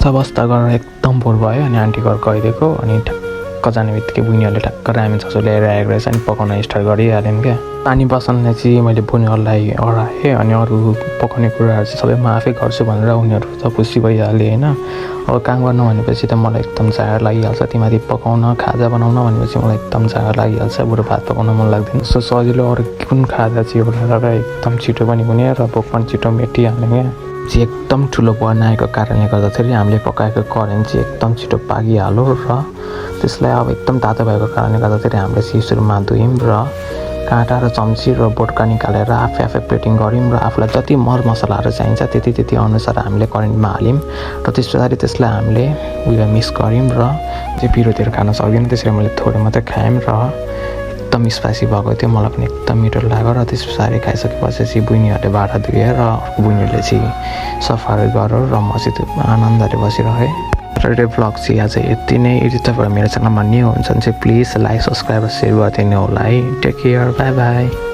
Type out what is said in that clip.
बस्दा गरेर एकदम बोर भयो अनि आन्टी घर गइदिएको अनि ठ्याक्क जाने बित्तिकै बुनिहरूले ठ्याक्क रामेन ससो ल्याएर आएको रहेछ अनि पकाउन स्टार्ट गरिहाल्यौँ क्या। पानी बसाल्ने चाहिँ मैले बुनिहरूलाई हराएँ अनि अरू पकाउने कुराहरू चाहिँ सबै म आफै गर्छु भनेर उनीहरू त खुसी भइहाले होइन। अब काम गर्नु भनेपछि त मलाई एकदम जाँगर लागिहाल्छ, तीमाथि पकाउन खाजा बनाउन भनेपछि मलाई एकदम जाँगर लागिहाल्छ, बरु भात पकाउन मन लाग्दैन। सो सजिलो अरू कुन खाजा चाहिँ एउटा र एकदम छिटो पनि हुने र भोक पनि छिटो मेटिहाल्ने क्या। चाहिँ एकदम ठुलो बनाएको कारणले गर्दाखेरि हामीले पकाएको करेन्ट चाहिँ एकदम छिटो पाकिहाल्यो र त्यसलाई अब एकदम तातो भएको कारणले गर्दाखेरि हामीले चाहिँ सुरुमा धुयौँ र काँटा र चम्ची र बोटका निकालेर आफै आफै प्लेटिङ गऱ्यौँ र आफूलाई जति मरमसलाहरू चाहिन्छ त्यति अनुसार हामीले करेन्टमा हाल्यौँ र त्यस पछाडि त्यसलाई हामीले उयो मिक्स गऱ्यौँ र चाहिँ पिरोतिर खान सक्दैन, त्यसरी मैले थोरै मात्रै खायौँ र एकदम स्पाइसी भएको थियो, मलाई पनि एकदम मिठो लाग्यो। र त्यस पछाडि खाइसकेपछि चाहिँ बहिनीहरूले भाँडा धुएर अर्को बहिनीहरूले चाहिँ सफाहरू गर्यो र म चाहिँ आनन्दले बसिरहेँ। र यो भ्लग चाहिँ आज यति नै। यदि तपाईँहरू मेरो च्यानलमा न्यू हुन्छ भने चाहिँ प्लिज लाइक सब्सक्राइब र सेयर गरिदिनु होला है। Take care, bye by.